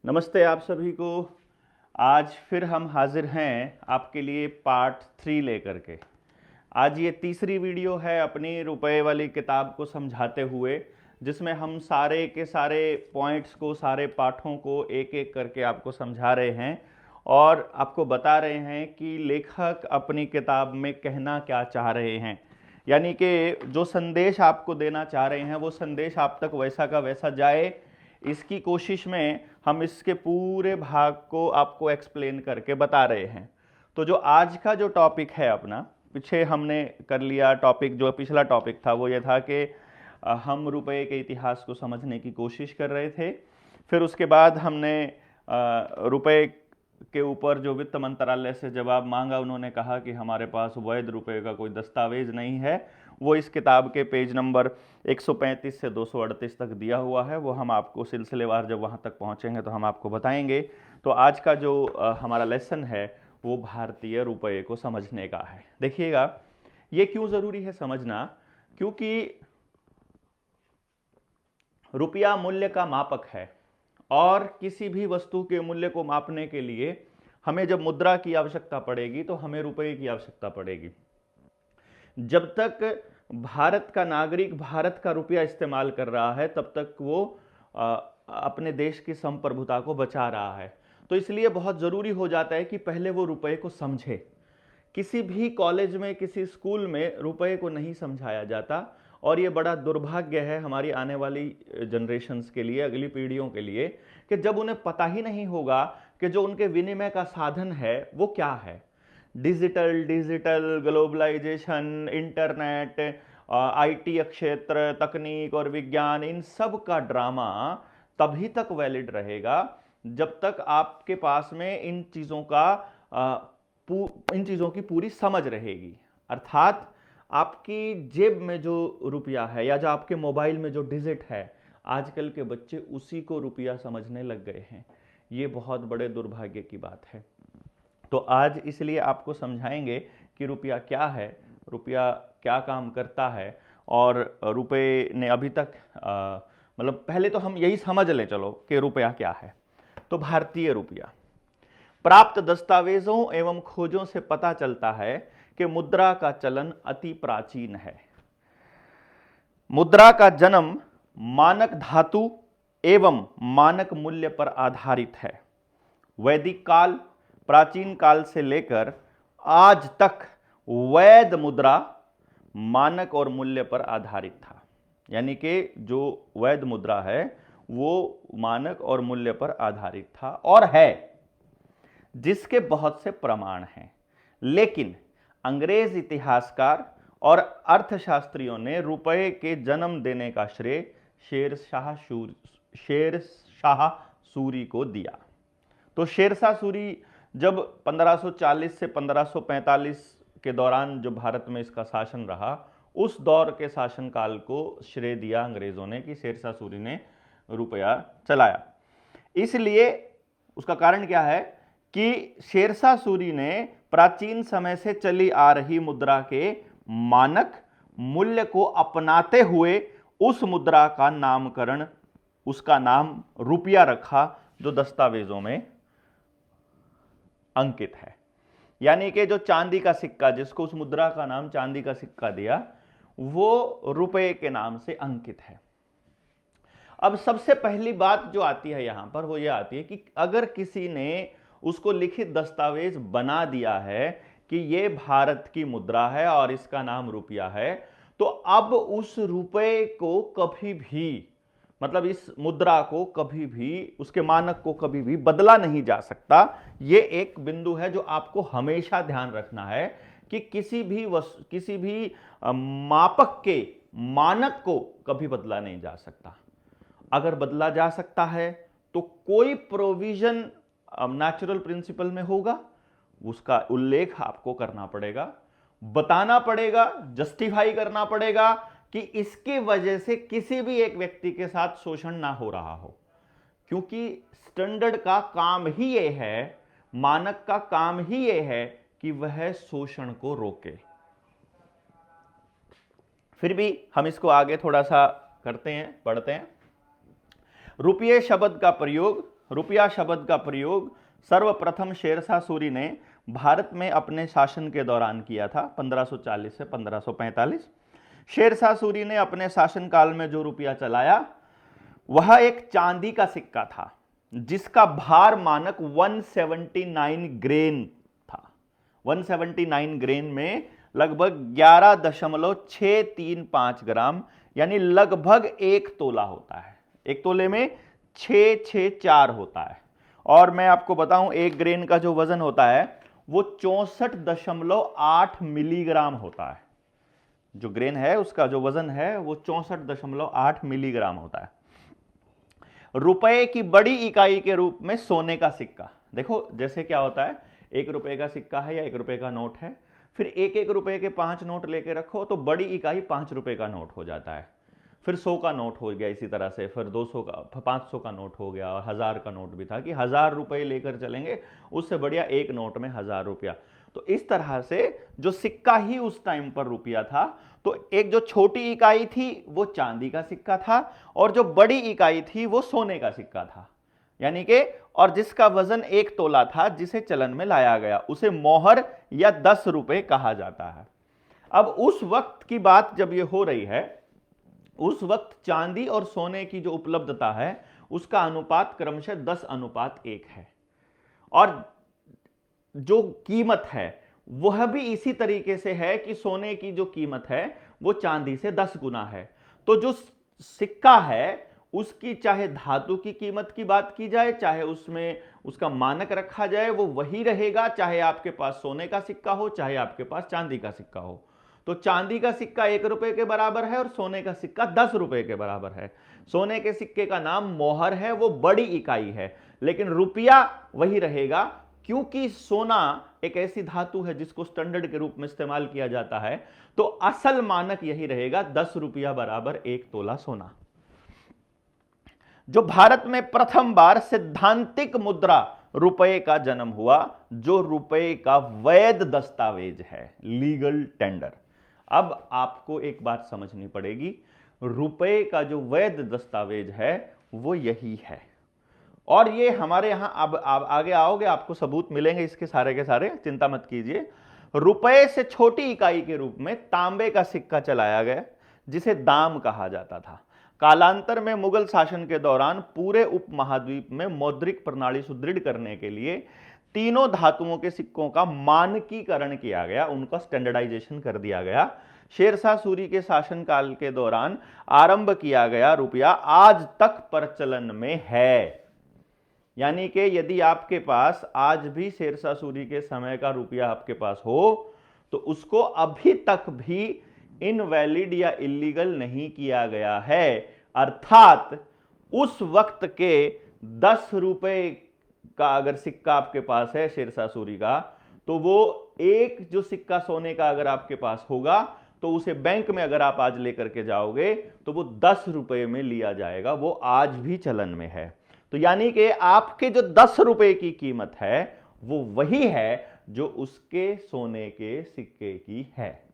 नमस्ते आप सभी को। आज फिर हम हाजिर हैं आपके लिए पार्ट 3 लेकर के। आज ये तीसरी वीडियो है अपनी रुपए वाली किताब को समझाते हुए, जिसमें हम सारे के सारे पॉइंट्स को, सारे पाठों को एक एक करके आपको समझा रहे हैं और आपको बता रहे हैं कि लेखक अपनी किताब में कहना क्या चाह रहे हैं। यानी कि जो संदेश आपको देना चाह रहे हैं वो संदेश आप तक वैसा का वैसा जाए, इसकी कोशिश में हम इसके पूरे भाग को आपको एक्सप्लेन करके बता रहे हैं। तो जो आज का जो टॉपिक है अपना, पीछे हमने कर लिया टॉपिक, जो पिछला टॉपिक था वो ये था कि हम रुपए के इतिहास को समझने की कोशिश कर रहे थे। फिर उसके बाद हमने रुपए के ऊपर जो वित्त मंत्रालय से जवाब मांगा, उन्होंने कहा कि हमारे पास वैध रुपए का कोई दस्तावेज नहीं है। वो इस किताब के पेज नंबर 135 से 238 तक दिया हुआ है। वो हम आपको सिलसिलेवार जब वहाँ तक पहुँचेंगे तो हम आपको बताएंगे। तो आज का जो हमारा लेसन है वो भारतीय रुपये को समझने का है। देखिएगा, ये क्यों ज़रूरी है समझना, क्योंकि रुपया मूल्य का मापक है और किसी भी वस्तु के मूल्य को मापने के लिए हमें जब मुद्रा की आवश्यकता पड़ेगी तो हमें रुपए की आवश्यकता पड़ेगी। जब तक भारत का नागरिक भारत का रुपया इस्तेमाल कर रहा है तब तक वो अपने देश की संप्रभुता को बचा रहा है। तो इसलिए बहुत ज़रूरी हो जाता है कि पहले वो रुपए को समझे। किसी भी कॉलेज में, किसी स्कूल में रुपए को नहीं समझाया जाता और ये बड़ा दुर्भाग्य है हमारी आने वाली जनरेशन्स के लिए, अगली पीढ़ियों के लिए, कि जब उन्हें पता ही नहीं होगा कि जो उनके विनिमय का साधन है वो क्या है। डिजिटल ग्लोबलाइजेशन, इंटरनेट, आईटी क्षेत्र, तकनीक और विज्ञान, इन सब का ड्रामा तभी तक वैलिड रहेगा जब तक आपके पास में इन चीज़ों की पूरी समझ रहेगी। अर्थात आपकी जेब में जो रुपया है या जो आपके मोबाइल में जो डिजिट है, आजकल के बच्चे उसी को रुपया समझने लग गए हैं। ये बहुत बड़े दुर्भाग्य की बात है। तो आज इसलिए आपको समझाएंगे कि रुपया क्या है, रुपया क्या काम करता है और रुपये ने अभी तक मतलब पहले तो हम यही समझ लें चलो कि रुपया क्या है। तो भारतीय रुपया, प्राप्त दस्तावेजों एवं खोजों से पता चलता है कि मुद्रा का चलन अति प्राचीन है। मुद्रा का जन्म मानक धातु एवं मानक मूल्य पर आधारित है। वैदिक काल, प्राचीन काल से लेकर आज तक वैध मुद्रा मानक और मूल्य पर आधारित था। यानी कि जो वैध मुद्रा है वो मानक और मूल्य पर आधारित था और है, जिसके बहुत से प्रमाण हैं। लेकिन अंग्रेज इतिहासकार और अर्थशास्त्रियों ने रुपए के जन्म देने का श्रेय शेरशाह सूरी को दिया। तो शेरशाह सूरी जब 1540 से 1545 के दौरान जो भारत में इसका शासन रहा, उस दौर के शासनकाल को श्रेय दिया अंग्रेजों ने कि शेरशाह सूरी ने रुपया चलाया। इसलिए उसका कारण क्या है कि शेरशाह सूरी ने प्राचीन समय से चली आ रही मुद्रा के मानक मूल्य को अपनाते हुए उस मुद्रा का नामकरण, उसका नाम रुपया रखा, जो दस्तावेजों में अंकित है। यानी कि जो चांदी का सिक्का, जिसको उस मुद्रा का नाम चांदी का सिक्का दिया, वो रुपए के नाम से अंकित है। अब सबसे पहली बात जो आती है यहां पर वो ये आती है कि अगर किसी ने उसको लिखित दस्तावेज बना दिया है कि ये भारत की मुद्रा है और इसका नाम रुपया है, तो अब उस रुपए को कभी भी, मतलब इस मुद्रा को कभी भी, उसके मानक को कभी भी बदला नहीं जा सकता। ये एक बिंदु है जो आपको हमेशा ध्यान रखना है कि किसी भी मापक के मानक को कभी बदला नहीं जा सकता। अगर बदला जा सकता है तो कोई प्रोविजन नेचुरल प्रिंसिपल में होगा, उसका उल्लेख आपको करना पड़ेगा, बताना पड़ेगा, जस्टिफाई करना पड़ेगा कि इसकी वजह से किसी भी एक व्यक्ति के साथ शोषण ना हो रहा हो। क्योंकि स्टैंडर्ड का काम ही यह है, मानक का काम ही यह है कि वह शोषण को रोके। फिर भी हम इसको आगे थोड़ा सा करते हैं, पढ़ते हैं। रुपये शब्द का प्रयोग रुपया शब्द का प्रयोग सर्वप्रथम शेरशाह सूरी ने भारत में अपने शासन के दौरान किया था 1540 से 1545। शेरशाह सूरी ने अपने शासनकाल में जो रुपया चलाया वह एक चांदी का सिक्का था जिसका भार मानक 179 ग्रेन था। 179 ग्रेन में लगभग 11.635 ग्राम यानी लगभग 1 तोला होता है। 1 तोले में 664 होता है। और मैं आपको बताऊं 1 ग्रेन का जो वजन होता है वो 64.8 मिलीग्राम होता है। जो ग्रेन है उसका जो वजन है वो 64.8 मिलीग्राम होता है। रुपए की बड़ी इकाई के रूप में सोने का सिक्का, देखो जैसे क्या होता है 1 रुपए का सिक्का है या 1 रुपए का नोट है, फिर 1-1 रुपए के 5 नोट लेके रखो तो बड़ी इकाई 5 रुपए का नोट हो जाता है। फिर 100 का नोट हो गया इसी तरह से, फिर 200 का 500 का नोट हो गया, और 1000 का नोट भी था कि 1000 रुपए लेकर चलेंगे, उससे बढ़िया एक नोट में 1000 रुपया। तो इस तरह से जो सिक्का ही उस टाइम पर रुपया था, तो एक जो छोटी इकाई थी वो चांदी का सिक्का था और जो बड़ी इकाई थी वो सोने का सिक्का था, यानी कि और जिसका वजन 1 तोला था, जिसे चलन में लाया गया उसे मोहर या 10 रुपए कहा जाता है। अब उस वक्त की बात जब ये हो रही है, उस वक्त चांदी और सोने की जो उपलब्धता है उसका अनुपात क्रमशः 10:1 है, और जो कीमत है वह भी इसी तरीके से है कि सोने की जो कीमत है वो चांदी से 10 गुना है। तो जो सिक्का है उसकी चाहे धातु की कीमत की बात की जाए, चाहे उसमें उसका मानक रखा जाए, वो वही रहेगा, चाहे आपके पास सोने का सिक्का हो चाहे आपके पास चांदी का सिक्का हो। तो चांदी का सिक्का 1 रुपए के बराबर है और सोने का सिक्का 10 रुपए के बराबर है। सोने के सिक्के का नाम मोहर है, वो बड़ी इकाई है, लेकिन रुपया वही रहेगा, क्योंकि सोना एक ऐसी धातु है जिसको स्टैंडर्ड के रूप में इस्तेमाल किया जाता है। तो असल मानक यही रहेगा, 10 रुपया बराबर 1 तोला सोना। जो भारत में प्रथम बार सिद्धांतिक मुद्रा रुपए का जन्म हुआ, जो रुपए का वैध दस्तावेज है, लीगल टेंडर। अब आपको एक बात समझनी पड़ेगी, रुपए का जो वैध दस्तावेज है वो यही है, और ये हमारे यहां अब आगे आओगे आपको सबूत मिलेंगे इसके सारे के सारे, चिंता मत कीजिए। रुपए से छोटी इकाई के रूप में तांबे का सिक्का चलाया गया जिसे दाम कहा जाता था। कालांतर में मुगल शासन के दौरान पूरे उपमहाद्वीप में मौद्रिक प्रणाली सुदृढ़ करने के लिए तीनों धातुओं के सिक्कों का मानकीकरण किया गया, उनका स्टैंडर्डाइजेशन कर दिया गया। शेरशाह सूरी के शासनकाल के दौरान आरंभ किया गया रुपया आज तक प्रचलन में है, यानी कि यदि आपके पास आज भी शेरशाह सूरी के समय का रुपया आपके पास हो तो उसको अभी तक भी इनवैलिड या इलीगल नहीं किया गया है। अर्थात उस वक्त के 10 रुपए का अगर सिक्का आपके पास है शेरशाह सूरी का, तो वो एक जो सिक्का सोने का अगर आपके पास होगा तो उसे बैंक में अगर आप आज लेकर के जाओगे तो वो 10 रुपए में लिया जाएगा, वो आज भी चलन में है। तो यानी कि आपके जो 10 रुपए की कीमत है वो वही है जो उसके सोने के सिक्के की है।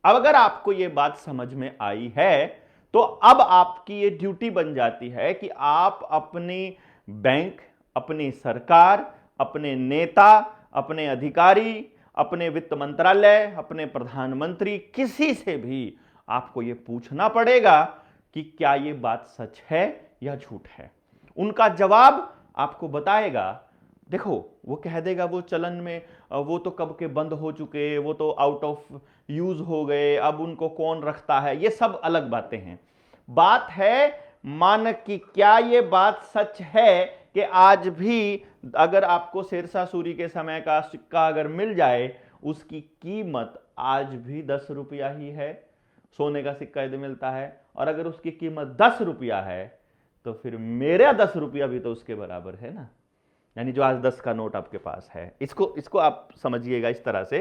अब अगर आपको यह बात समझ में आई है तो अब आपकी ये ड्यूटी बन जाती है कि आप अपनी बैंक, अपनी सरकार, अपने नेता, अपने अधिकारी, अपने वित्त मंत्रालय, अपने प्रधानमंत्री, किसी से भी आपको यह पूछना पड़ेगा कि क्या यह बात सच है या झूठ है। उनका जवाब आपको बताएगा। देखो वो कह देगा वो चलन में, वो तो कब के बंद हो चुके, वो तो आउट ऑफ यूज हो गए, अब उनको कौन रखता है, ये सब अलग बातें हैं। बात है मानक की। क्या ये बात सच है कि आज भी अगर आपको शेरशाह सूरी के समय का सिक्का अगर मिल जाए, उसकी कीमत आज भी 10 रुपया ही है, सोने का सिक्का यदि मिलता है, और अगर उसकी कीमत 10 रुपया है तो फिर मेरा 10 रुपया भी तो उसके बराबर है ना, यानी जो आज 10 का नोट आपके पास है। इसको आप समझिएगा इस तरह से।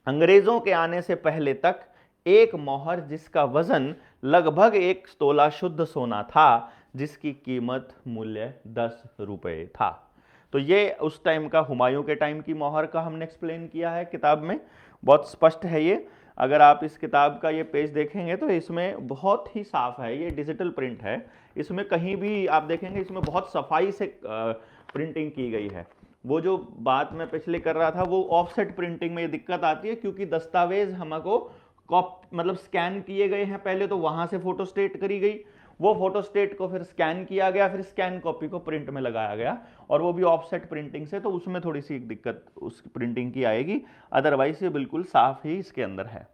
अंग्रेजों के आने से पहले तक एक मोहर जिसका वजन लगभग 1 तोला शुद्ध सोना था, जिसकी कीमत मूल्य 10 रुपए था। तो ये उस टाइम का हुमायूं के टाइम की मोहर का हमने एक्सप्लेन किया है किताब में, बहुत स्पष्ट है ये। अगर आप इस किताब का ये पेज देखेंगे तो इसमें बहुत ही साफ है, ये डिजिटल प्रिंट है, इसमें कहीं भी आप देखेंगे इसमें बहुत सफाई से प्रिंटिंग की गई है। वो जो बात मैं पिछले कर रहा था, वो ऑफसेट प्रिंटिंग में ये दिक्कत आती है क्योंकि दस्तावेज हमको मतलब स्कैन किए गए हैं, पहले तो वहां से फोटो स्टेट करी गई, वो फोटो स्टेट को फिर स्कैन किया गया, फिर स्कैन कॉपी को प्रिंट में लगाया गया, और वो भी ऑफसेट प्रिंटिंग से, तो उसमें थोड़ी सी एक दिक्कत उस प्रिंटिंग की आएगी, अदरवाइज ये बिल्कुल साफ ही इसके अंदर है।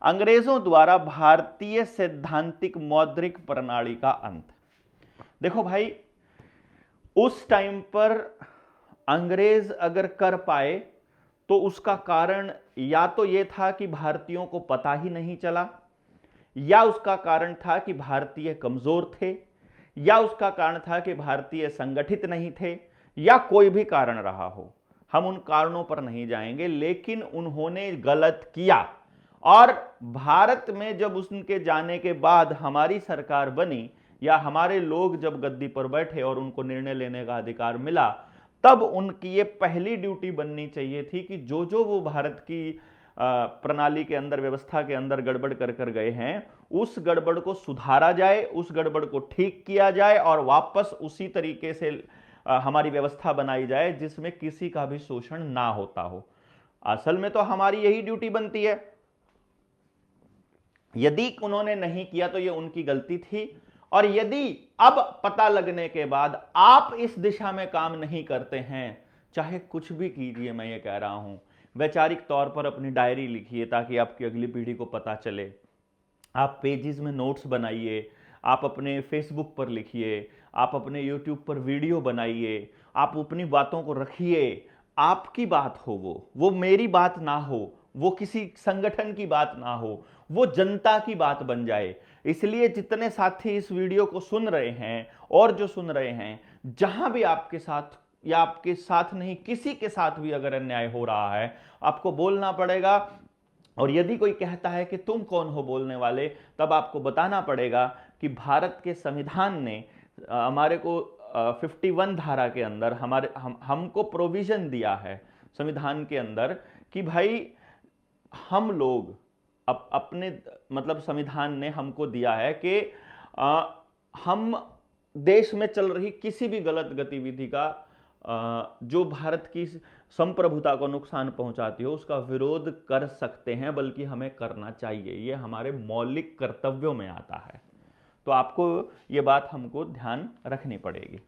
अंग्रेजों द्वारा भारतीय सैद्धांतिक मौद्रिक प्रणाली का अंत। देखो भाई, उस टाइम पर अंग्रेज अगर कर पाए तो उसका कारण या तो यह था कि भारतीयों को पता ही नहीं चला, या उसका कारण था कि भारतीय कमजोर थे, या उसका कारण था कि भारतीय संगठित नहीं थे, या कोई भी कारण रहा हो, हम उन कारणों पर नहीं जाएंगे, लेकिन उन्होंने गलत किया। और भारत में जब उनके जाने के बाद हमारी सरकार बनी, या हमारे लोग जब गद्दी पर बैठे और उनको निर्णय लेने का अधिकार मिला, तब उनकी ये पहली ड्यूटी बननी चाहिए थी कि जो जो वो भारत की प्रणाली के अंदर, व्यवस्था के अंदर गड़बड़ कर कर गए हैं, उस गड़बड़ को सुधारा जाए, उस गड़बड़ को ठीक किया जाए, और वापस उसी तरीके से हमारी व्यवस्था बनाई जाए जिसमें किसी का भी शोषण ना होता हो। असल में तो हमारी यही ड्यूटी बनती है। यदि उन्होंने नहीं किया तो यह उनकी गलती थी, और यदि अब पता लगने के बाद आप इस दिशा में काम नहीं करते हैं, चाहे कुछ भी कीजिए, मैं ये कह रहा हूं, वैचारिक तौर पर अपनी डायरी लिखिए ताकि आपकी अगली पीढ़ी को पता चले, आप पेजेस में नोट्स बनाइए, आप अपने फेसबुक पर लिखिए, आप अपने यूट्यूब पर वीडियो बनाइए, आप अपनी बातों को रखिए, आपकी बात हो, वो मेरी बात ना हो, वो किसी संगठन की बात ना हो, वो जनता की बात बन जाए। इसलिए जितने साथी इस वीडियो को सुन रहे हैं और जो सुन रहे हैं, जहां भी आपके साथ या आपके साथ नहीं, किसी के साथ भी अगर अन्याय हो रहा है, आपको बोलना पड़ेगा। और यदि कोई कहता है कि तुम कौन हो बोलने वाले, तब आपको बताना पड़ेगा कि भारत के संविधान ने हमारे को 51 धारा के अंदर हमको प्रोविजन दिया है संविधान के अंदर कि भाई हम लोग अपने मतलब संविधान ने हमको दिया है कि हम देश में चल रही किसी भी गलत गतिविधि का जो भारत की संप्रभुता को नुकसान पहुंचाती हो, उसका विरोध कर सकते हैं, बल्कि हमें करना चाहिए। ये हमारे मौलिक कर्तव्यों में आता है। तो आपको ये बात हमको ध्यान रखनी पड़ेगी।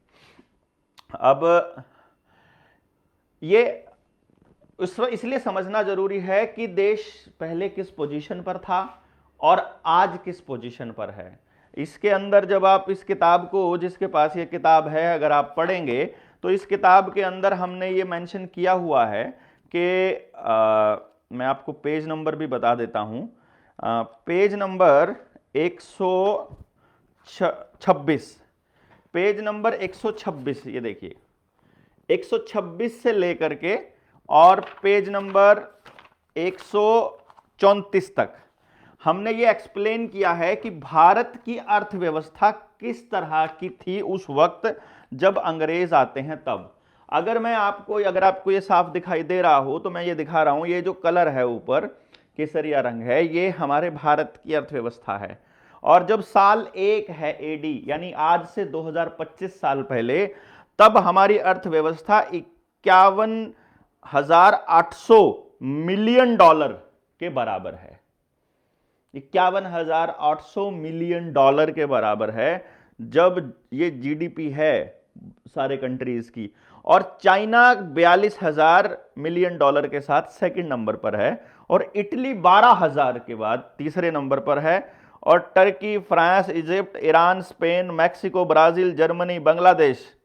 अब ये इसलिए समझना जरूरी है कि देश पहले किस पोजीशन पर था और आज किस पोजीशन पर है। इसके अंदर जब आप इस किताब को, जिसके पास ये किताब है, अगर आप पढ़ेंगे तो इस किताब के अंदर हमने ये मेंशन किया हुआ है कि मैं आपको पेज नंबर भी बता देता हूं, पेज नंबर 126, पेज नंबर 126, ये देखिए 126 से लेकर के और पेज नंबर 134 तक हमने ये एक्सप्लेन किया है कि भारत की अर्थव्यवस्था किस तरह की थी उस वक्त जब अंग्रेज आते हैं तब। अगर आपको ये साफ दिखाई दे रहा हो तो मैं ये दिखा रहा हूं, ये जो कलर है ऊपर केसरिया रंग है, ये हमारे भारत की अर्थव्यवस्था है। और जब साल 1 है एडी, यानी आज से 2025 साल पहले, तब हमारी अर्थव्यवस्था 51,800 मिलियन डॉलर के बराबर है। 51,800 मिलियन डॉलर के बराबर है जब ये जीडीपी है सारे कंट्रीज की। और चाइना 42,000 मिलियन डॉलर के साथ सेकंड नंबर पर है, और इटली 12,000 के बाद तीसरे नंबर पर है, और Turkey, France, Egypt, Iran, Spain, Mexico, Brazil, Germany, Bangladesh,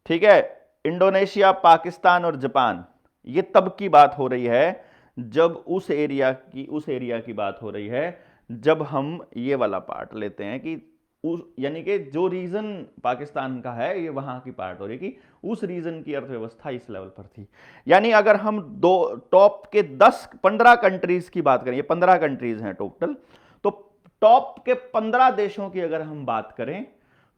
ठीक है, इंडोनेशिया, पाकिस्तान और जापान, ये तब की बात हो रही है जब उस एरिया की बात हो रही है, जब हम ये वाला पार्ट लेते हैं कि यानी कि जो रीजन पाकिस्तान का है, ये वहां की पार्ट हो रही है कि उस रीजन की अर्थव्यवस्था इस लेवल पर थी। यानी अगर हम टॉप के 10-15 कंट्रीज की बात करें, ये 15 कंट्रीज हैं टोटल, तो टॉप के 15 देशों की अगर हम बात करें,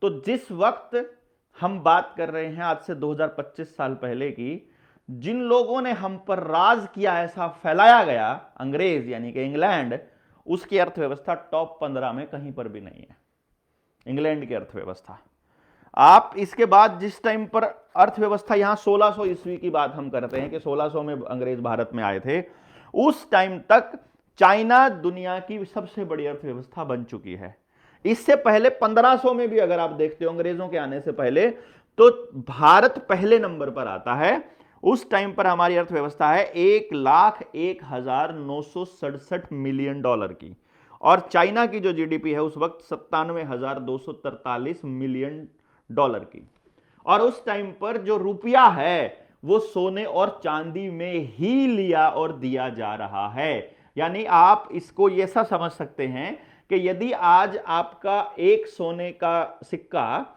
तो जिस वक्त हम बात कर रहे हैं आज से 2025 साल पहले की, जिन लोगों ने हम पर राज किया, ऐसा फैलाया गया, अंग्रेज यानी कि इंग्लैंड, उसकी अर्थव्यवस्था टॉप 15 में कहीं पर भी नहीं है, इंग्लैंड की अर्थव्यवस्था। आप इसके बाद जिस टाइम पर अर्थव्यवस्था, यहां 1600 ईस्वी की बात हम करते हैं कि 1600 में अंग्रेज भारत में आए थे, उस टाइम तक चाइना दुनिया की सबसे बड़ी अर्थव्यवस्था बन चुकी है। इससे पहले 1500 में भी अगर आप देखते हो, अंग्रेजों के आने से पहले, तो भारत पहले नंबर पर आता है। उस टाइम पर हमारी अर्थव्यवस्था है 1,01,967 मिलियन डॉलर की, और चाइना की जो जीडीपी है उस वक्त 97,243 मिलियन डॉलर की। और उस टाइम पर जो रुपया है वो सोने और चांदी में ही लिया और दिया जा रहा है। यानी आप इसको ऐसा समझ सकते हैं कि यदि आज आपका एक सोने का सिक्का,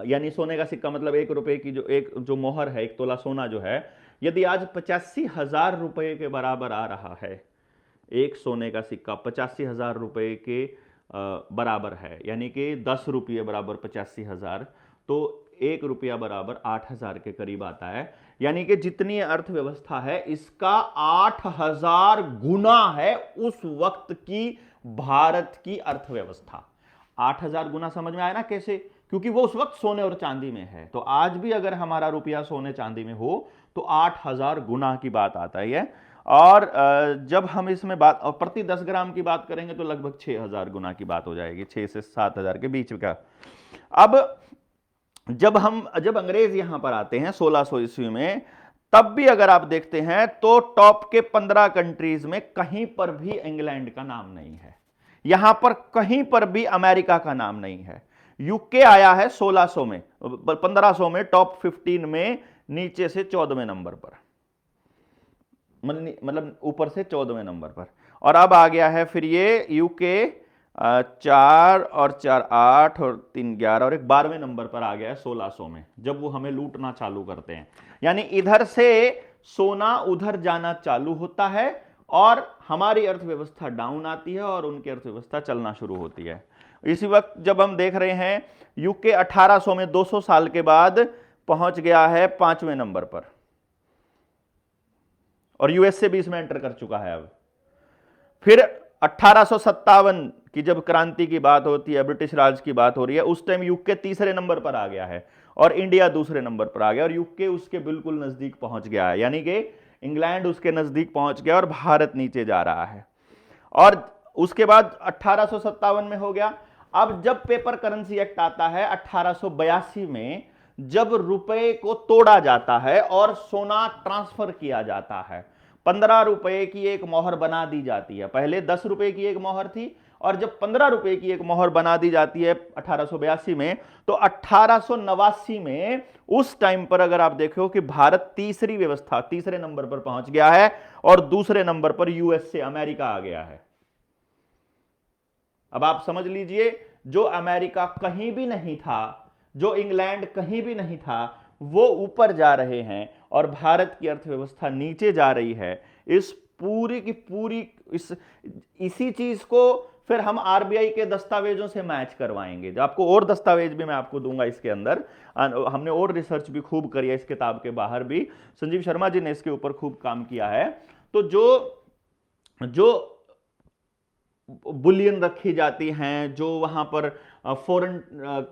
यानी सोने का सिक्का मतलब 1 रुपए की जो मोहर है, 1 तोला सोना जो है, यदि आज 85,000 रुपए के बराबर आ रहा है, एक सोने का सिक्का 85,000 रुपए के बराबर है, यानी कि 10 रुपये बराबर 85,000, तो 1 रुपया बराबर 8,000 के करीब आता है। यानी कि जितनी अर्थव्यवस्था है इसका 8,000 गुना है उस वक्त की भारत की अर्थव्यवस्था। 8,000 गुना समझ में आया ना कैसे? क्योंकि वो उस वक्त सोने और चांदी में है। तो आज भी अगर हमारा रुपया सोने चांदी में हो तो 8,000 गुना की बात आता है। और जब हम इसमें बात और प्रति 10 ग्राम की बात करेंगे तो लगभग 6,000 गुना की बात हो जाएगी, 6 से 7,000 के बीच का। अब जब अंग्रेज यहां पर आते हैं 1600 ईस्वी में, तब भी अगर आप देखते हैं तो टॉप के 15 कंट्रीज में कहीं पर भी इंग्लैंड का नाम नहीं है, यहां पर कहीं पर भी अमेरिका का नाम नहीं है। यूके आया है 1600 में, 1500 में टॉप 15 में, नीचे से 14वें नंबर पर, मतलब ऊपर से 14वें नंबर पर। और अब आ गया है फिर ये यूके 4 और 4 8 और 3 11 और एक 12वें नंबर पर आ गया है 1600 में, जब वो हमें लूटना चालू करते हैं। यानी इधर से सोना उधर जाना चालू होता है और हमारी अर्थव्यवस्था डाउन आती है और उनकी अर्थव्यवस्था चलना शुरू होती है। इसी वक्त जब हम देख रहे हैं यूके 1800 में 200 साल के बाद पहुंच गया है 5वें नंबर पर, और यूएसए भी इसमें एंटर कर चुका है। अब फिर 1857 की जब क्रांति की बात होती है, ब्रिटिश राज की बात हो रही है, उस टाइम यूके तीसरे नंबर पर आ गया है और इंडिया दूसरे नंबर पर आ गया, और यूके उसके बिल्कुल नजदीक पहुंच गया है, यानी कि इंग्लैंड उसके नजदीक पहुंच गया और भारत नीचे जा रहा है। और उसके बाद 1857 में हो गया। अब जब पेपर करेंसी एक्ट आता है 1882 में, जब रुपए को तोड़ा जाता है और सोना ट्रांसफर किया जाता है, 15 रुपए की एक मोहर बना दी जाती है। पहले 10 रुपए की एक मोहर थी, और जब 15 रुपए की एक मोहर बना दी जाती है 1882 में, तो 1889 में उस टाइम पर अगर आप देखो कि भारत तीसरे नंबर पर पहुंच गया है और दूसरे नंबर पर यूएसए अमेरिका आ गया है। अब आप समझ लीजिए, जो अमेरिका कहीं भी नहीं था, जो इंग्लैंड कहीं भी नहीं था, वो ऊपर जा रहे हैं और भारत की अर्थव्यवस्था नीचे जा रही है। इस पूरी की पूरी इसी चीज को फिर हम आरबीआई के दस्तावेजों से मैच करवाएंगे, जो आपको और दस्तावेज भी मैं आपको दूंगा इसके अंदर। हमने और रिसर्च भी खूब करी है, इस किताब के बाहर भी संजीव शर्मा जी ने इसके ऊपर खूब काम किया है। तो जो बुलियन रखी जाती हैं, जो वहां पर फॉरेन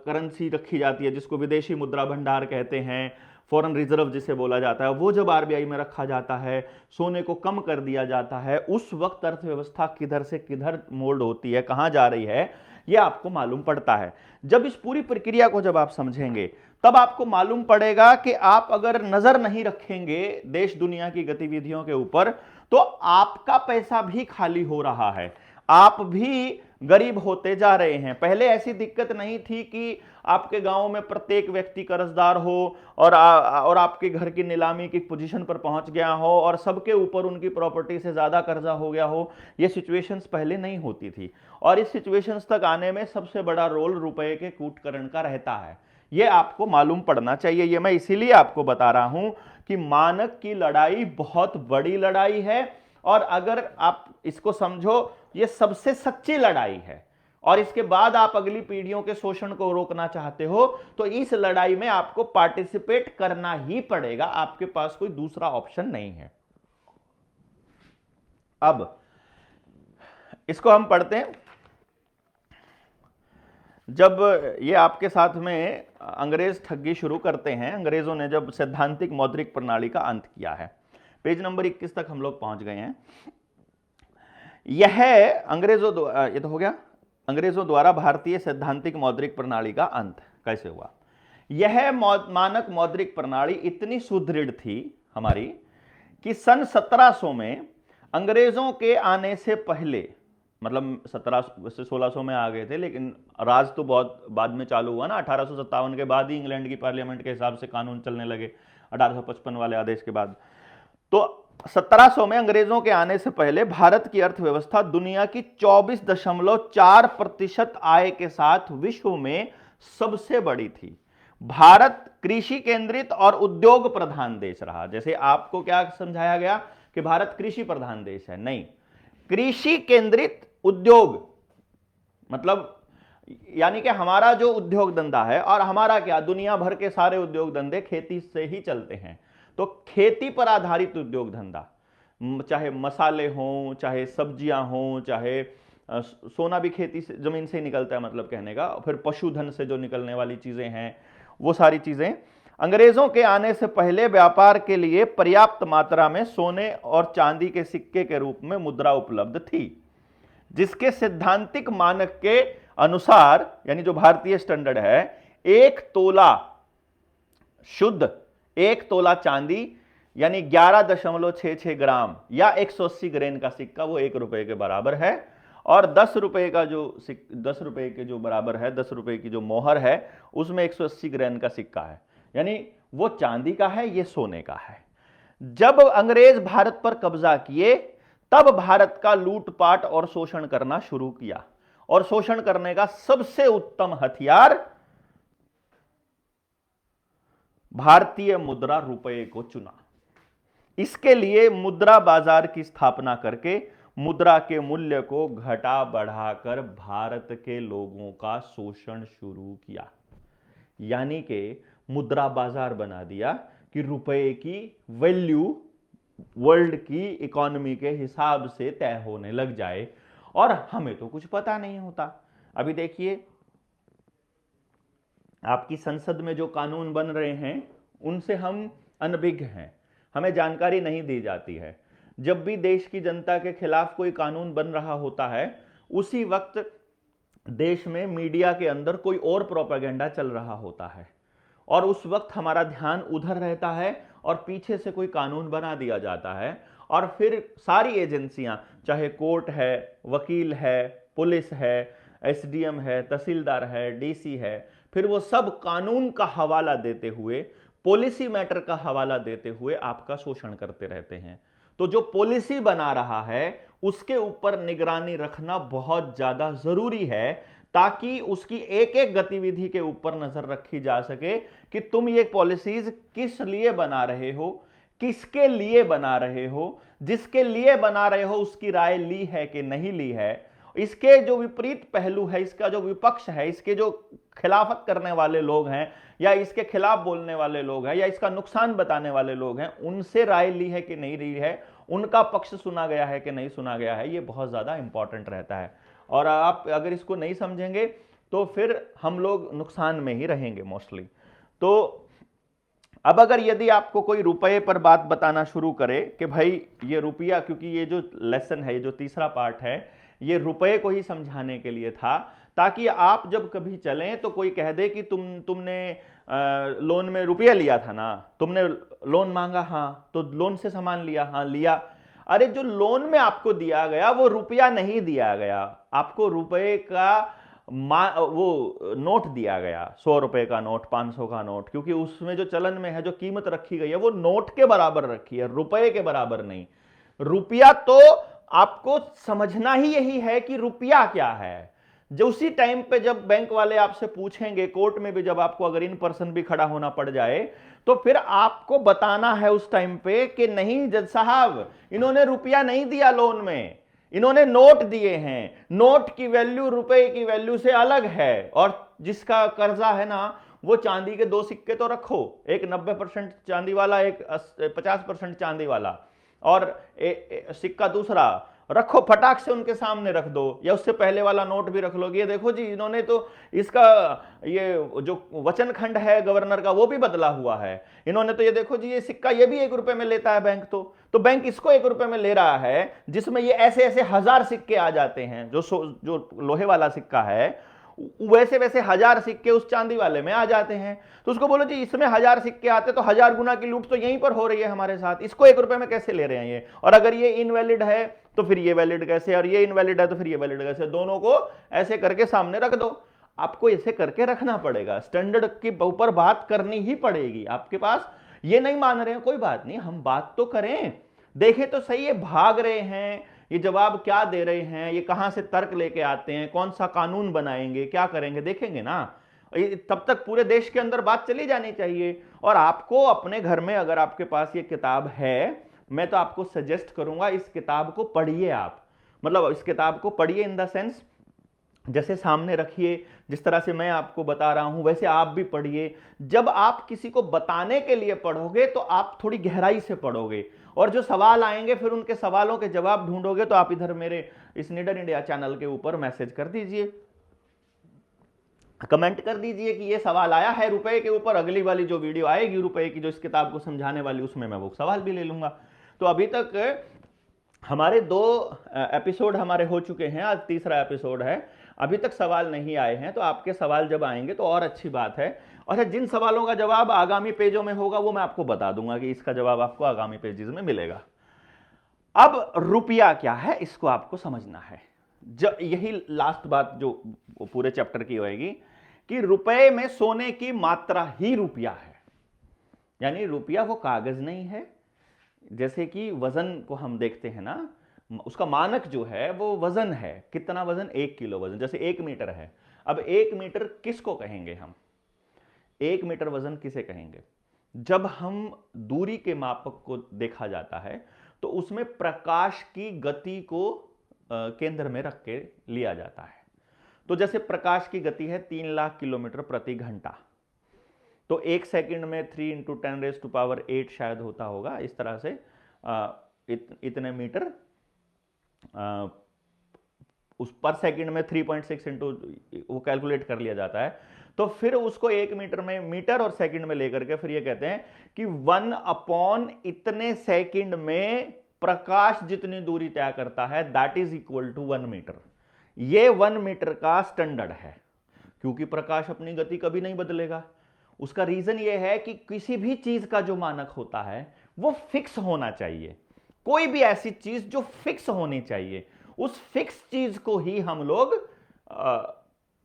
करेंसी रखी जाती है, जिसको विदेशी मुद्रा भंडार कहते हैं, फॉरेन रिजर्व जिसे बोला जाता है, वो जब आरबीआई में रखा जाता है, सोने को कम कर दिया जाता है, उस वक्त अर्थव्यवस्था किधर से किधर मोल्ड होती है, कहां जा रही है, ये आपको मालूम पड़ता है। जब इस पूरी प्रक्रिया को जब आप समझेंगे, तब आपको मालूम पड़ेगा कि आप अगर नजर नहीं रखेंगे देश दुनिया की गतिविधियों के ऊपर, तो आपका पैसा भी खाली हो रहा है, आप भी गरीब होते जा रहे हैं। पहले ऐसी दिक्कत नहीं थी कि आपके गांव में प्रत्येक व्यक्ति कर्जदार हो और आपके घर की नीलामी की पोजीशन पर पहुंच गया हो और सबके ऊपर उनकी प्रॉपर्टी से ज्यादा कर्जा हो गया हो। ये सिचुएशंस पहले नहीं होती थी, और इस सिचुएशंस तक आने में सबसे बड़ा रोल रुपए के कूटकरण का रहता है। ये आपको मालूम पड़ना चाहिए। ये मैं इसीलिए आपको बता रहा हूं कि मानक की लड़ाई बहुत बड़ी लड़ाई है, और अगर आप इसको समझो, ये सबसे सच्ची लड़ाई है। और इसके बाद आप अगली पीढ़ियों के शोषण को रोकना चाहते हो, तो इस लड़ाई में आपको पार्टिसिपेट करना ही पड़ेगा, आपके पास कोई दूसरा ऑप्शन नहीं है। अब इसको हम पढ़ते हैं। जब ये आपके साथ में अंग्रेज ठगी शुरू करते हैं, अंग्रेजों ने जब सैद्धांतिक मौद्रिक प्रणाली का अंत किया है, पेज नंबर 21 तक हम लोग पहुंच गए हैं। यह अंग्रेजों द्वारा, ये तो हो गया, अंग्रेजों द्वारा भारतीय सैद्धांतिक मौद्रिक प्रणाली का अंत कैसे हुआ। यह मानक मौद्रिक प्रणाली इतनी सुदृढ़ थी हमारी कि सन 1700 में अंग्रेजों के आने से पहले, मतलब 1700 से 1600 में आ गए थे, लेकिन राज तो बहुत बाद में चालू हुआ ना, 1857 के बाद ही इंग्लैंड की पार्लियामेंट के हिसाब से कानून चलने लगे, 1855 वाले आदेश के बाद। तो 1700 में अंग्रेजों के आने से पहले भारत की अर्थव्यवस्था दुनिया की 24.4% आय के साथ विश्व में सबसे बड़ी थी। भारत कृषि केंद्रित और उद्योग प्रधान देश रहा। जैसे आपको क्या समझाया गया कि भारत कृषि प्रधान देश है, नहीं, कृषि केंद्रित उद्योग, मतलब यानी कि हमारा जो उद्योग धंधा है, और हमारा क्या, दुनिया भर के सारे उद्योग धंधे खेती से ही चलते हैं, तो खेती पर आधारित उद्योग धंधा, चाहे मसाले हों, चाहे सब्जियां हों, चाहे सोना भी खेती से, जमीन से ही निकलता है, मतलब कहने का, फिर पशुधन से जो निकलने वाली चीजें हैं, वो सारी चीजें। अंग्रेजों के आने से पहले व्यापार के लिए पर्याप्त मात्रा में सोने और चांदी के सिक्के के रूप में मुद्रा उपलब्ध थी, जिसके सैद्धांतिक मानक के अनुसार, यानी जो भारतीय स्टैंडर्ड है, 1 तोला शुद्ध, 1 तोला चांदी यानी 11.66 ग्राम या 180 ग्रेन का सिक्का वो 1 रुपए के बराबर है, और 10 रुपए का जो 10 रुपए के जो बराबर है, 10 रुपए की जो मोहर है, उसमें 180 ग्रेन का सिक्का है, यानी वो चांदी का है, ये सोने का है। जब अंग्रेज भारत पर कब्जा किए, तब भारत का लूटपाट और शोषण करना शुरू किया, और शोषण करने का सबसे उत्तम हथियार भारतीय मुद्रा रुपये को चुना। इसके लिए मुद्रा बाजार की स्थापना करके मुद्रा के मूल्य को घटा बढ़ाकर भारत के लोगों का शोषण शुरू किया, यानी कि मुद्रा बाजार बना दिया कि रुपए की वैल्यू वर्ल्ड की इकोनॉमी के हिसाब से तय होने लग जाए, और हमें तो कुछ पता नहीं होता। अभी देखिए, आपकी संसद में जो कानून बन रहे हैं उनसे हम अनभिज्ञ हैं, हमें जानकारी नहीं दी जाती है। जब भी देश की जनता के खिलाफ कोई कानून बन रहा होता है, उसी वक्त देश में मीडिया के अंदर कोई और प्रोपेगेंडा चल रहा होता है, और उस वक्त हमारा ध्यान उधर रहता है, और पीछे से कोई कानून बना दिया जाता है, और फिर सारी एजेंसियां, चाहे कोर्ट है, वकील है, पुलिस है, एसडीएम है, तहसीलदार है, डीसी है, फिर वो सब कानून का हवाला देते हुए, पॉलिसी मैटर का हवाला देते हुए आपका शोषण करते रहते हैं। तो जो पॉलिसी बना रहा है उसके ऊपर निगरानी रखना बहुत ज्यादा जरूरी है, ताकि उसकी एक एक गतिविधि के ऊपर नजर रखी जा सके कि तुम ये पॉलिसीज किस लिए बना रहे हो, किसके लिए बना रहे हो, जिसके लिए बना रहे हो उसकी राय ली है कि नहीं ली है, इसके जो विपरीत पहलू है, इसका जो विपक्ष है, इसके जो खिलाफत करने वाले लोग हैं, या इसके खिलाफ बोलने वाले लोग हैं, या इसका नुकसान बताने वाले लोग हैं, उनसे राय ली है कि नहीं ली है, उनका पक्ष सुना गया है कि नहीं सुना गया है, ये बहुत ज्यादा इंपॉर्टेंट रहता है। और आप अगर इसको नहीं समझेंगे तो फिर हम लोग नुकसान में ही रहेंगे मोस्टली। तो अब अगर यदि आपको कोई रुपए पर बात बताना शुरू करे कि भाई ये रुपया, क्योंकि ये जो लेसन है, ये जो तीसरा पार्ट है, ये रुपए को ही समझाने के लिए था, ताकि आप जब कभी चलें तो कोई कह दे कि तुमने लोन में रुपया लिया था ना, तुमने लोन मांगा, हाँ, तो लोन से सामान लिया, हाँ लिया। अरे जो लोन में आपको दिया गया वो रुपया नहीं दिया गया, आपको रुपए का वो नोट दिया गया, 100 रुपए का नोट, 500 का नोट, क्योंकि उसमें जो चलन में है, जो कीमत रखी गई है, वो नोट के बराबर रखी है, रुपए के बराबर नहीं। रुपया तो आपको समझना ही यही है कि रुपया क्या है। जो उसी टाइम पे जब बैंक वाले आपसे पूछेंगे, कोर्ट में भी जब आपको अगर इन पर्सन भी खड़ा होना पड़ जाए, तो फिर आपको बताना है उस टाइम पे कि नहीं जज साहब, इन्होंने रुपया नहीं दिया लोन में, इन्होंने नोट दिए हैं, नोट की वैल्यू रुपए की वैल्यू से अलग है। और जिसका कर्जा है ना, वो चांदी के 2 सिक्के तो रखो, एक 90% चांदी वाला, एक 50% चांदी वाला, और सिक्का दूसरा रखो, फटाक से उनके सामने रख दो, या उससे पहले वाला नोट भी रख लो। ये देखो जी, इन्होंने तो इसका ये जो वचन खंड है गवर्नर का वो भी बदला हुआ है। इन्होंने तो ये देखो जी, ये सिक्का ये भी 1 रुपए में लेता है बैंक, तो बैंक इसको 1 रुपए में ले रहा है, जिसमें ये ऐसे ऐसे 1000 सिक्के आ जाते हैं। जो लोहे वाला सिक्का है वैसे वैसे 1000 सिक्के उस चांदी वाले में आ जाते हैं। तो उसको बोलो जी, इसमें 1000 सिक्के आते तो 1000 गुना की लूट तो यहीं पर हो रही है हमारे साथ, इसको 1 रुपए में कैसे ले रहे हैं ये? और अगर ये इनवैलिड है तो फिर ये वैलिड कैसे, और ये इनवैलिड है तो फिर ये वैलिड कैसे? दोनों को ऐसे करके सामने रख दो। आपको ऐसे करके रखना पड़ेगा, स्टैंडर्ड के ऊपर बात करनी ही पड़ेगी। आपके पास ये नहीं मान रहे हैं, कोई बात नहीं, हम बात तो करें, देखें तो सही है भाग रहे हैं, ये जवाब क्या दे रहे हैं, ये कहां से तर्क लेके आते हैं, कौन सा कानून बनाएंगे, क्या करेंगे, देखेंगे ना। तब तक पूरे देश के अंदर बात चली जानी चाहिए। और आपको अपने घर में अगर आपके पास ये किताब है, मैं तो आपको सजेस्ट करूंगा इस किताब को पढ़िए आप। मतलब इस किताब को पढ़िए इन द सेंस, जैसे सामने रखिए, जिस तरह से मैं आपको बता रहा हूं वैसे आप भी पढ़िए। जब आप किसी को बताने के लिए पढ़ोगे तो आप थोड़ी गहराई से पढ़ोगे, और जो सवाल आएंगे फिर उनके सवालों के जवाब ढूंढोगे। तो आप इधर मेरे इस निडर इंडिया चैनल के ऊपर मैसेज कर दीजिए, कमेंट कर दीजिए कि ये सवाल आया है रुपए के ऊपर। अगली वाली जो वीडियो आएगी रुपए की, जो इस किताब को समझाने वाली, उसमें मैं वो सवाल भी ले लूंगा। तो अभी तक हमारे 2 एपिसोड हमारे हो चुके हैं, आज तीसरा एपिसोड है। अभी तक सवाल नहीं आए हैं, तो आपके सवाल जब आएंगे तो और अच्छी बात है। और जिन सवालों का जवाब आगामी पेजों में होगा वो मैं आपको बता दूंगा कि इसका जवाब आपको आगामी पेजेस में मिलेगा। अब रुपया क्या है इसको आपको समझना है। यही लास्ट बात जो पूरे चैप्टर की होगी कि रुपए में सोने की मात्रा ही रुपया है। यानी रुपया वो कागज नहीं है, जैसे कि वजन को हम देखते हैं ना, उसका मानक जो है वो वजन है। कितना वजन? 1 किलो वजन। जैसे 1 मीटर है, अब 1 मीटर किसको कहेंगे हम? 1 मीटर वजन किसे कहेंगे? जब हम दूरी के मापक को देखा जाता है तो उसमें प्रकाश की गति को केंद्र में रख के लिया जाता है। तो जैसे प्रकाश की गति है 3 लाख किलोमीटर प्रति घंटा, तो 1 सेकंड में 3 × 10⁸ शायद होता होगा, इस तरह से इतने मीटर उस पर सेकंड में 3.6 इंटू वो कैलकुलेट कर लिया जाता है। तो फिर उसको 1 मीटर में, मीटर और सेकंड में लेकर के फिर ये कहते हैं कि 1 इतने सेकंड में प्रकाश जितनी दूरी तय करता है that is equal to 1 metre. ये 1 मीटर का स्टैंडर्ड है, क्योंकि प्रकाश अपनी गति कभी नहीं बदलेगा। उसका रीजन ये है कि किसी भी चीज का जो मानक होता है वो फिक्स होना चाहिए। कोई भी ऐसी चीज जो फिक्स होनी चाहिए, उस फिक्स चीज को ही हम लोग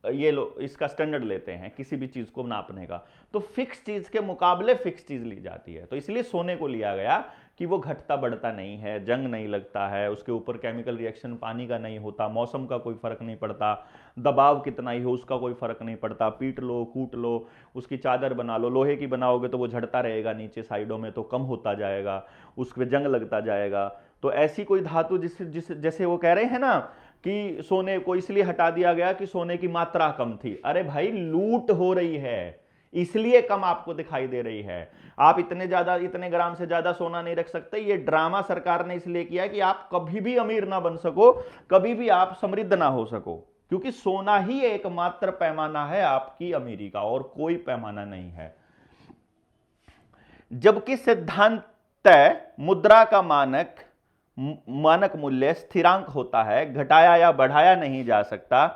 इसका स्टैंडर्ड लेते हैं किसी भी चीज को नापने का। तो फिक्स चीज के मुकाबले फिक्स चीज ली जाती है। तो इसलिए सोने को लिया गया कि वो घटता बढ़ता नहीं है, जंग नहीं लगता है, उसके ऊपर केमिकल रिएक्शन पानी का नहीं होता, मौसम का कोई फर्क नहीं पड़ता, दबाव कितना ही हो उसका कोई फर्क नहीं पड़ता, पीट लो कूट लो, उसकी चादर बना लो, लोहे की बनाओगे तो वो झड़ता रहेगा, नीचे साइडों में तो कम होता जाएगा, उस पर जंग लगता जाएगा। तो ऐसी कोई धातु जैसे वो कह रहे हैं ना कि सोने को इसलिए हटा दिया गया कि सोने की मात्रा कम थी। अरे भाई, लूट हो रही है इसलिए कम आपको दिखाई दे रही है। आप इतने ग्राम से ज्यादा सोना नहीं रख सकते। ये ड्रामा सरकार ने इसलिए किया कि आप कभी भी अमीर ना बन सको, कभी भी आप समृद्ध ना हो सको, क्योंकि सोना ही एकमात्र पैमाना है आपकी अमीरी का, और कोई पैमाना नहीं है। जबकि सिद्धांत मुद्रा का मानक मूल्य स्थिरांक होता है, घटाया या बढ़ाया नहीं जा सकता।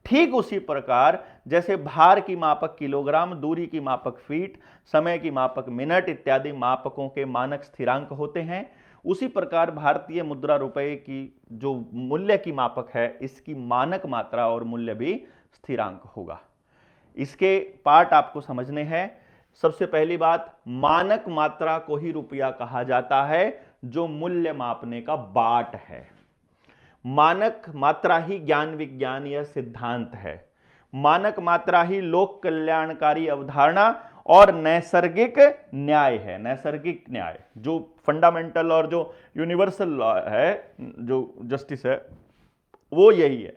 ठीक उसी प्रकार जैसे भार की मापक किलोग्राम, दूरी की मापक फीट, समय की मापक मिनट इत्यादि मापकों के मानक स्थिरांक होते हैं, उसी प्रकार भारतीय मुद्रा रुपए की जो मूल्य की मापक है, इसकी मानक मात्रा और मूल्य भी स्थिरांक होगा। इसके पार्ट आपको समझने हैं। सबसे पहली बात, मानक मात्रा को ही रुपया कहा जाता है, जो मूल्य मापने का बाट है। मानक मात्रा ही ज्ञान विज्ञान या सिद्धांत है। मानक मात्रा ही लोक कल्याणकारी अवधारणा और नैसर्गिक न्याय है। नैसर्गिक न्याय जो फंडामेंटल और जो यूनिवर्सल लॉ है, जो जस्टिस है, वो यही है,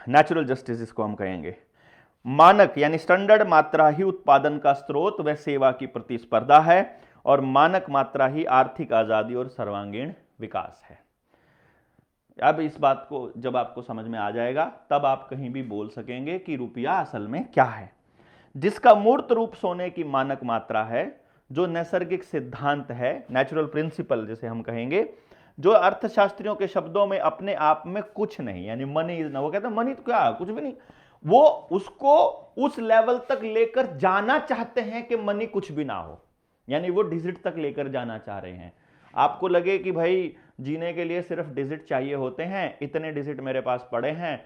नेचुरल जस्टिस इसको हम कहेंगे। मानक यानी स्टैंडर्ड मात्रा ही उत्पादन का स्रोत व सेवा की प्रतिस्पर्धा है, और मानक मात्रा ही आर्थिक आजादी और सर्वांगीण विकास है। अब इस बात को जब आपको समझ में आ जाएगा, तब आप कहीं भी बोल सकेंगे कि रुपया असल में क्या है, जिसका मूर्त रूप सोने की मानक मात्रा है, जो नैसर्गिक सिद्धांत है, नेचुरल प्रिंसिपल जिसे हम कहेंगे, जो अर्थशास्त्रियों के शब्दों में अपने आप में कुछ नहीं, यानी मनी इज ना, वो कहते हैं मनी तो क्या, कुछ भी नहीं, वो उसको उस लेवल तक लेकर जाना चाहते हैं कि मनी कुछ भी ना हो, यानी वो डिजिट तक लेकर जाना चाह रहे हैं। आपको लगे कि भाई जीने के लिए सिर्फ डिजिट चाहिए होते हैं, इतने डिजिट मेरे पास पड़े हैं,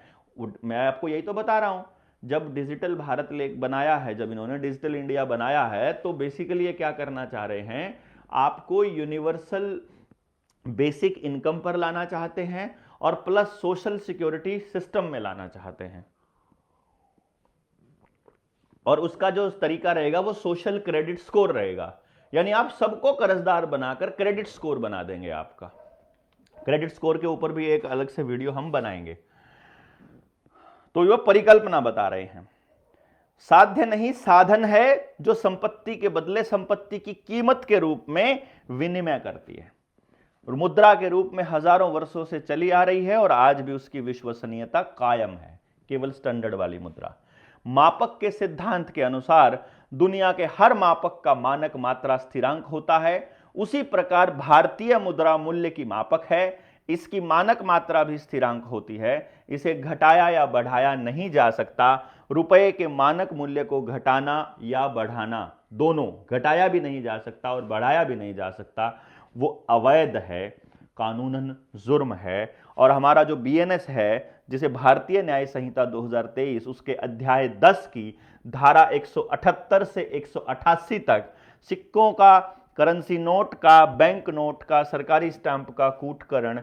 मैं आपको यही तो बता रहा हूं। जब डिजिटल भारत लेक बनाया है, जब इन्होंने डिजिटल इंडिया बनाया है, तो बेसिकली ये क्या करना चाह रहे हैं, आपको यूनिवर्सल बेसिक इनकम पर लाना चाहते हैं और प्लस सोशल सिक्योरिटी सिस्टम में लाना चाहते हैं। और उसका जो तरीका रहेगा वो सोशल क्रेडिट स्कोर रहेगा, यानी आप सबको कर्जदार बनाकर क्रेडिट स्कोर बना देंगे। आपका क्रेडिट स्कोर के ऊपर भी एक अलग से वीडियो हम बनाएंगे। तो यह परिकल्पना बता रहे हैं, साध्य नहीं साधन है, जो संपत्ति के बदले संपत्ति की कीमत के रूप में विनिमय करती है, और मुद्रा के रूप में हजारों वर्षों से चली आ रही है, और आज भी उसकी विश्वसनीयता कायम है, केवल स्टैंडर्ड वाली मुद्रा। मापक के सिद्धांत के अनुसार दुनिया के हर मापक का मानक मात्रा स्थिरांक होता है, उसी प्रकार भारतीय मुद्रा मूल्य की मापक है, इसकी मानक मात्रा भी स्थिरांक होती है, इसे घटाया या बढ़ाया नहीं जा सकता। रुपए के मानक मूल्य को घटाना या बढ़ाना, दोनों, घटाया भी नहीं जा सकता और बढ़ाया भी नहीं जा सकता, वो अवैध है, कानूनन जुर्म है। और हमारा जो बीएनएस है, जिसे भारतीय न्याय संहिता 2023, उसके अध्याय 10 की धारा 178 से 188 तक सिक्कों का, करेंसी नोट का, बैंक नोट का, सरकारी स्टैंप का कूटकरण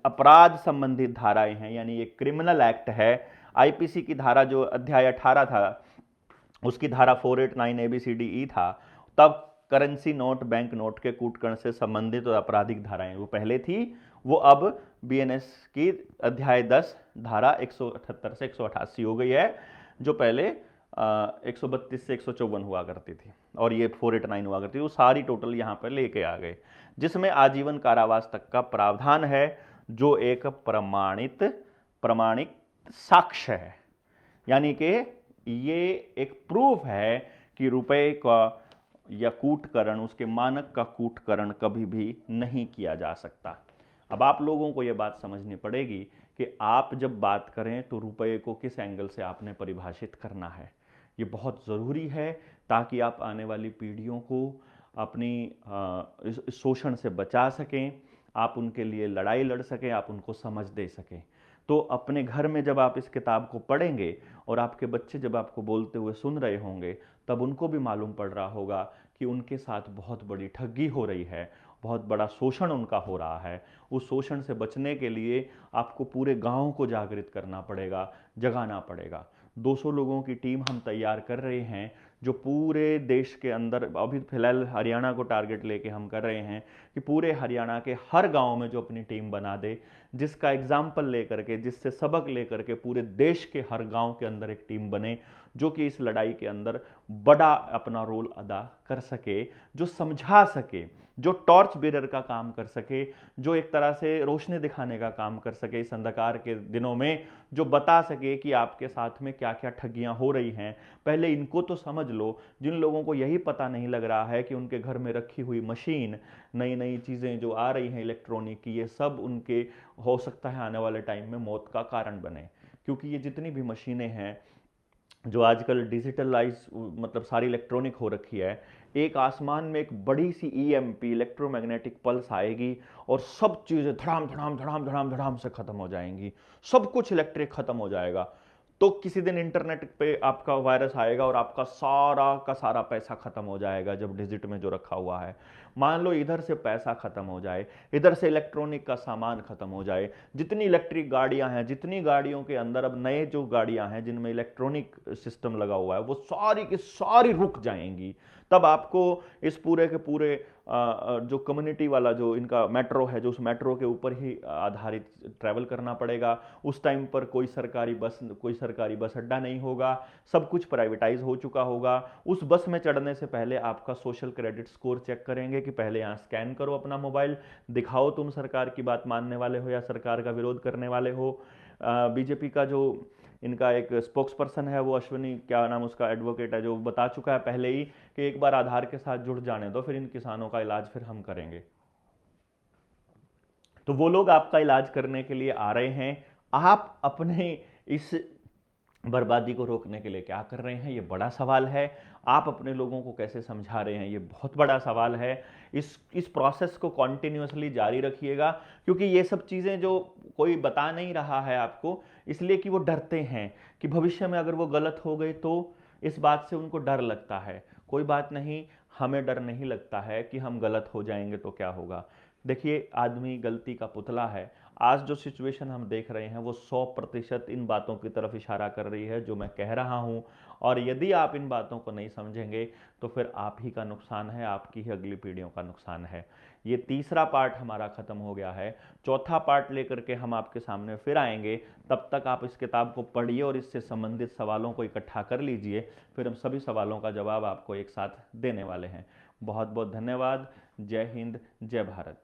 अपराध संबंधित धाराएं हैं, यानी ये क्रिमिनल एक्ट है। आईपीसी की धारा जो अध्याय 18 था, उसकी धारा 489 ABCDE था, तब करेंसी नोट, बैंक नोट के कूटकरण से संबंधित और आपराधिक धाराएं वो पहले थी, वो अब बीएनएस की अध्याय 10 धारा 178 से 188 हो गई है, जो पहले 132 से 154 हुआ करती थी, और ये 489 हुआ करती थी। वो सारी टोटल यहाँ पर लेके आ गए, जिसमें आजीवन कारावास तक का प्रावधान है, जो एक प्रमाणिक साक्ष्य है, यानी कि ये एक प्रूफ है कि रुपए का या कूटकरण, उसके मानक का कूटकरण कभी भी नहीं किया जा सकता। अब आप लोगों को यह बात समझनी पड़ेगी कि आप जब बात करें तो रुपए को किस एंगल से आपने परिभाषित करना है। ये बहुत ज़रूरी है, ताकि आप आने वाली पीढ़ियों को अपनी इस शोषण से बचा सकें, आप उनके लिए लड़ाई लड़ सकें, आप उनको समझ दे सकें। तो अपने घर में जब आप इस किताब को पढ़ेंगे और आपके बच्चे जब आपको बोलते हुए सुन रहे होंगे, तब उनको भी मालूम पड़ रहा होगा कि उनके साथ बहुत बड़ी ठगी हो रही है, बहुत बड़ा शोषण उनका हो रहा है। उस शोषण से बचने के लिए आपको पूरे गांव को जागृत करना पड़ेगा, जगाना पड़ेगा। 200 लोगों की टीम हम तैयार कर रहे हैं, जो पूरे देश के अंदर, अभी फिलहाल हरियाणा को टारगेट लेके हम कर रहे हैं कि पूरे हरियाणा के हर गांव में जो अपनी टीम बना दे, जिसका एग्जाम्पल लेकर के, जिससे सबक लेकर के पूरे देश के हर गांव के अंदर एक टीम बने, जो कि इस लड़ाई के अंदर बड़ा अपना रोल अदा कर सके, जो समझा सके, जो टॉर्च बेरर का काम कर सके, जो एक तरह से रोशनी दिखाने का काम कर सके इस अंधकार के दिनों में, जो बता सके कि आपके साथ में क्या क्या ठगियां हो रही हैं। पहले इनको तो समझ लो। जिन लोगों को यही पता नहीं लग रहा है कि उनके घर में रखी हुई मशीन, नई नई चीज़ें जो आ रही हैं इलेक्ट्रॉनिक की, ये सब उनके हो सकता है आने वाले टाइम में मौत का कारण बने। क्योंकि ये जितनी भी मशीनें हैं जो आजकल डिजिटलाइज, मतलब सारी इलेक्ट्रॉनिक हो रखी है, एक आसमान में एक बड़ी सी ईएमपी, इलेक्ट्रोमैग्नेटिक पल्स आएगी और सब चीज़ें धड़ाम धड़ाम धड़ाम धड़ाम धड़ाम से ख़त्म हो जाएंगी, सब कुछ इलेक्ट्रिक ख़त्म हो जाएगा। तो किसी दिन इंटरनेट पे आपका वायरस आएगा और आपका सारा का सारा पैसा खत्म हो जाएगा जब डिजिट में जो रखा हुआ है। मान लो इधर से पैसा खत्म हो जाए, इधर से इलेक्ट्रॉनिक का सामान खत्म हो जाए, जितनी इलेक्ट्रिक गाड़ियां हैं, जितनी गाड़ियों के अंदर अब नए जो गाड़ियां हैं जिनमें इलेक्ट्रॉनिक सिस्टम लगा हुआ है, वो सारी की सारी रुक जाएंगी। तब आपको इस पूरे के पूरे जो कम्युनिटी वाला जो इनका मेट्रो है, जो उस मेट्रो के ऊपर ही आधारित ट्रैवल करना पड़ेगा। उस टाइम पर कोई सरकारी बस अड्डा नहीं होगा, सब कुछ प्राइवेटाइज हो चुका होगा। उस बस में चढ़ने से पहले आपका सोशल क्रेडिट स्कोर चेक करेंगे कि पहले यहाँ स्कैन करो अपना मोबाइल, दिखाओ तुम सरकार की बात मानने वाले हो या सरकार का विरोध करने वाले हो। बीजेपी का जो इनका एक स्पोक्स पर्सन है, वो अश्विनी, क्या नाम उसका, एडवोकेट है, जो बता चुका है पहले ही कि एक बार आधार के साथ जुड़ जाने दो, फिर इन किसानों का इलाज फिर हम करेंगे। तो वो लोग आपका इलाज करने के लिए आ रहे हैं। आप अपने इस बर्बादी को रोकने के लिए क्या कर रहे हैं, ये बड़ा सवाल है। आप अपने लोगों को कैसे समझा रहे हैं, ये बहुत बड़ा सवाल है। इस प्रोसेस को कॉन्टिन्यूसली जारी रखिएगा, क्योंकि ये सब चीज़ें जो कोई बता नहीं रहा है आपको, इसलिए कि वो डरते हैं कि भविष्य में अगर वो गलत हो गए तो इस बात से उनको डर लगता है। कोई बात नहीं, हमें डर नहीं लगता है कि हम गलत हो जाएंगे तो क्या होगा। देखिए, आदमी गलती का पुतला है। आज जो सिचुएशन हम देख रहे हैं वो 100% इन बातों की तरफ इशारा कर रही है जो मैं कह रहा हूं। और यदि आप इन बातों को नहीं समझेंगे तो फिर आप ही का नुकसान है, आपकी ही अगली पीढ़ियों का नुकसान है। ये तीसरा पार्ट हमारा खत्म हो गया है, चौथा पार्ट लेकर के हम आपके सामने फिर आएंगे। तब तक आप इस किताब को पढ़िए और इससे संबंधित सवालों को इकट्ठा कर लीजिए, फिर हम सभी सवालों का जवाब आपको एक साथ देने वाले हैं। बहुत बहुत धन्यवाद। जय हिंद, जय भारत।